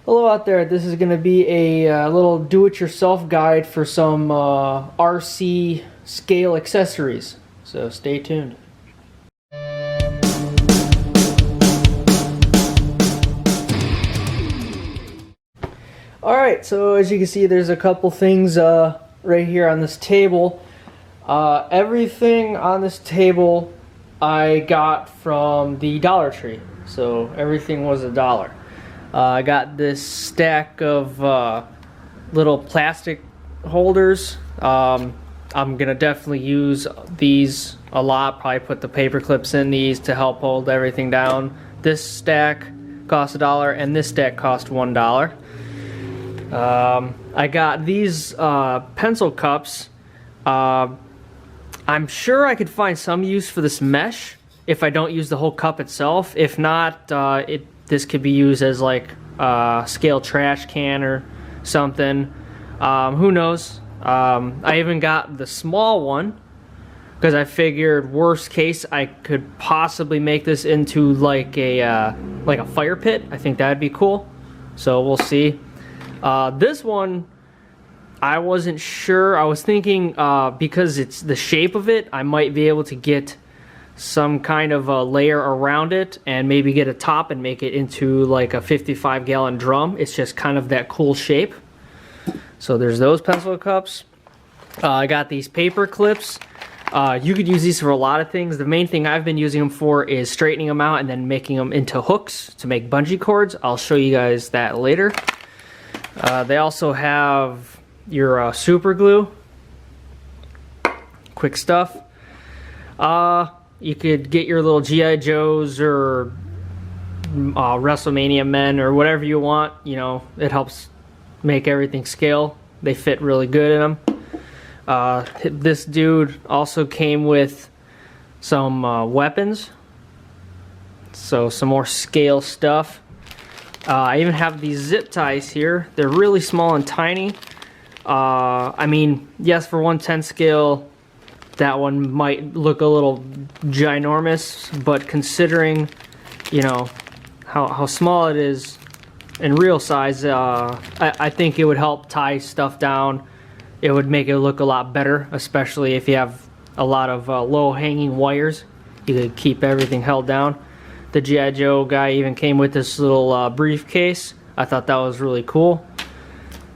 Hello out there, this is going to be a little do-it-yourself guide for some RC scale accessories, so stay tuned. Alright, so as you can see there's a couple things right here on this table. Everything on this table I got from the Dollar Tree, so everything was $1. I got this stack of little plastic holders. I'm gonna definitely use these a lot. Probably put the paper clips in these to help hold everything down. This stack cost $1 and this stack cost $1. I got these pencil cups. I'm sure I could find some use for this mesh if I don't use the whole cup itself. If not, this could be used as like a scale trash can or something. Who knows? I even got the small one because I figured worst case I could possibly make this into like a fire pit. I think that'd be cool. So we'll see. This one I wasn't sure. I was thinking because it's the shape of it, I might be able to get some kind of a layer around it and maybe get a top and make it into like a 55-gallon drum. It's just kind of that cool shape. So there's those pencil cups. I got these paper clips. You could use these for a lot of things. The main thing I've been using them for is straightening them out and then making them into hooks to make bungee cords. I'll show you guys that later. They also have your super glue. Quick stuff. You could get your little G.I. Joes or WrestleMania men or whatever you want. You know, it helps make everything scale. They fit really good in them. This dude also came with some weapons. So some more scale stuff. I even have these zip ties here. They're really small and tiny. I mean, yes, for 1/10 scale, that one might look a little ginormous, but considering, you know, how small it is in real size, I think it would help tie stuff down. It would make it look a lot better, especially if you have a lot of low-hanging wires. You could keep everything held down. The G.I. Joe guy even came with this little briefcase. I thought that was really cool.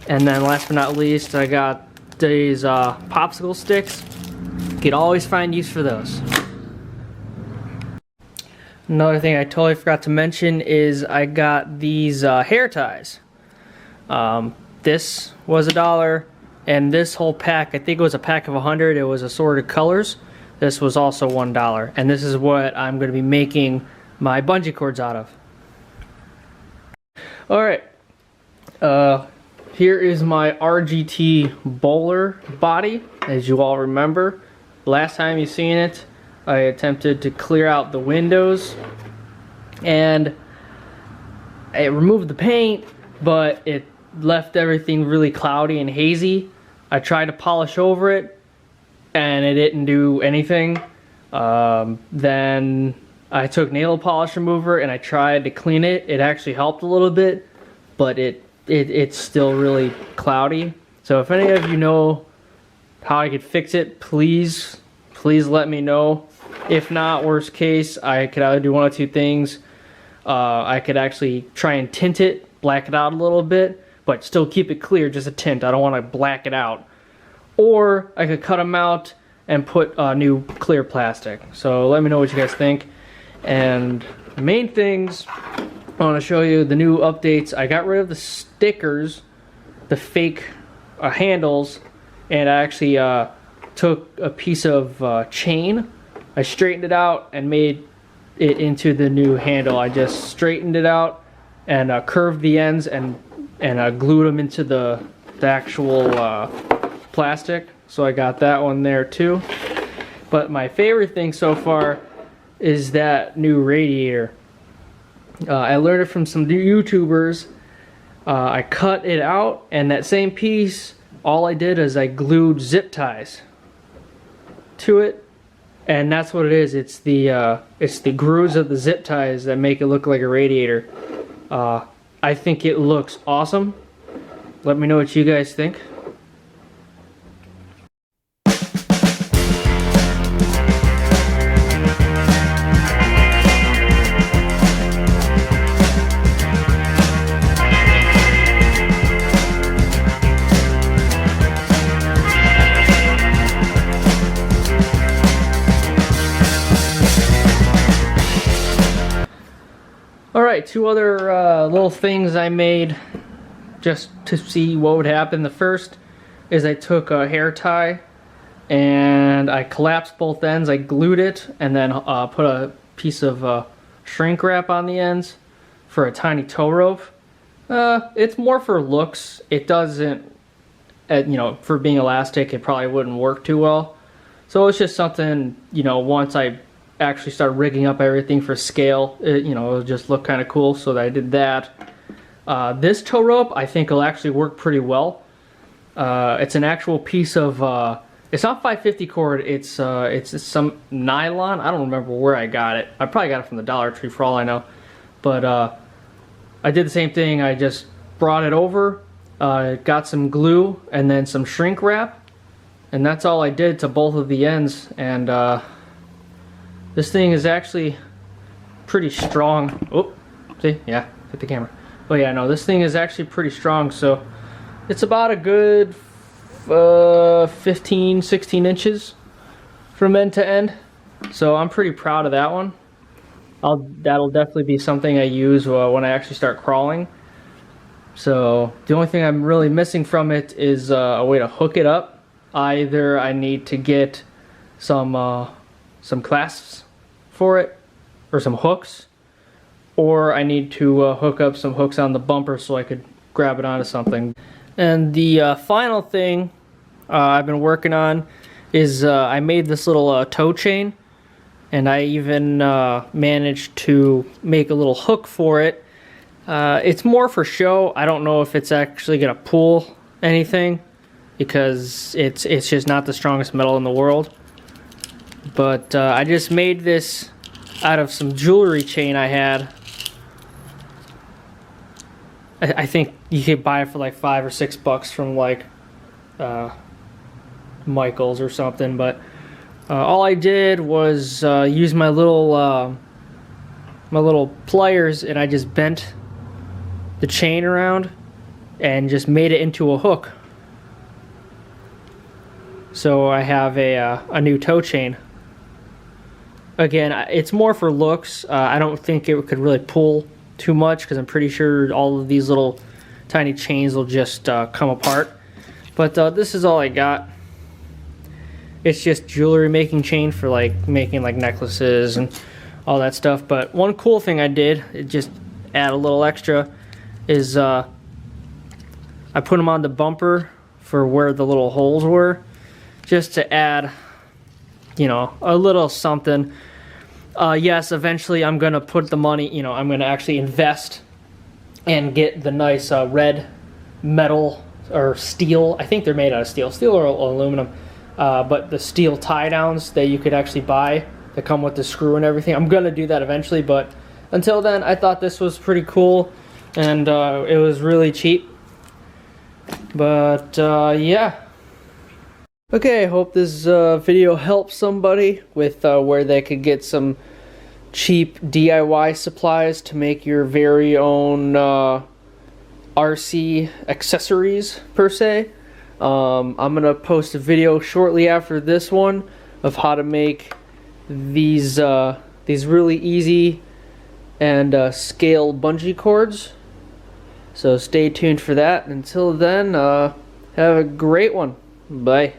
And then last but not least, I got these popsicle sticks. You could always find use for those. Another thing I totally forgot to mention is I got these hair ties. This was $1, and this whole pack, I think it was a pack of 100. It was assorted colors. This was also $1, and this is what I'm going to be making my bungee cords out of. Alright, here is my RGT Bowler body. As you all remember, last time you seen it, I attempted to clear out the windows and it removed the paint, but it left everything really cloudy and hazy. I tried to polish over it and it didn't do anything. Then I took nail polish remover and I tried to clean it. It actually helped a little bit, but it's still really cloudy. So if any of you know how I could fix it, please let me know. If not, worst case, I could either do one of two things. I could actually try and tint it, black it out a little bit, but still keep it clear, just a tint. I don't want to black it out. Or I could cut them out and put new clear plastic. So let me know what you guys think. And the main things, I want to show you the new updates. I got rid of the stickers, the fake handles, and I actually took a piece of chain. I straightened it out and made it into the new handle. I just straightened it out and curved the ends and glued them into the actual plastic. So I got that one there too. But my favorite thing so far is that new radiator. I learned it from some YouTubers. I cut it out, and that same piece, all I did is I glued zip ties to it, and that's what it is. It's the grooves of the zip ties that make it look like a radiator. I think it looks awesome. Let me know what you guys think. Alright, two other little things I made just to see what would happen. The first is I took a hair tie and I collapsed both ends. I glued it and then put a piece of shrink wrap on the ends for a tiny tow rope. It's more for looks. It doesn't, you know, for being elastic, it probably wouldn't work too well. So it's just something, you know, once I actually start rigging up everything for scale, you know, it'll just look kind of cool, so that I did that. This tow rope I think will actually work pretty well. It's an actual piece of, it's not 550 cord, it's some nylon. I don't remember where I got it. I probably got it from the Dollar Tree for all I know. But I did the same thing. I just brought it over, got some glue and then some shrink wrap, and that's all I did to both of the ends. And this thing is actually pretty strong. Oh, see? Yeah, hit the camera. Oh yeah, no, this thing is actually pretty strong. So it's about a good 15, 16 inches from end to end. So I'm pretty proud of that one. That'll definitely be something I use when I actually start crawling. So the only thing I'm really missing from it is a way to hook it up. Either I need to get some clasps for it, or some hooks, or I need to hook up some hooks on the bumper so I could grab it onto something. And the final thing I've been working on is I made this little tow chain, and I even managed to make a little hook for it. It's more for show. I don't know if it's actually gonna pull anything because it's just not the strongest metal in the world. But I just made this out of some jewelry chain I had. I think you could buy it for like $5 or $6 from like Michael's or something. But all I did was use my little pliers, and I just bent the chain around and just made it into a hook. So I have a new tow chain. Again, it's more for looks. I don't think it could really pull too much because I'm pretty sure all of these little tiny chains will just come apart. But this is all I got. It's just jewelry making chain for like making like necklaces and all that stuff. But one cool thing I did, it just add a little extra, is I put them on the bumper for where the little holes were, just to add, you know, a little something. Yes, eventually I'm gonna put the money, you know, I'm gonna actually invest and get the nice red metal or steel. I think they're made out of steel or aluminum, but the steel tie downs that you could actually buy that come with the screw and everything. I'm gonna do that eventually, but until then, I thought this was pretty cool, and it was really cheap. But yeah. Okay, I hope this video helps somebody with where they could get some cheap DIY supplies to make your very own RC accessories, per se. I'm going to post a video shortly after this one of how to make these really easy and scale bungee cords. So stay tuned for that. Until then, have a great one. Bye.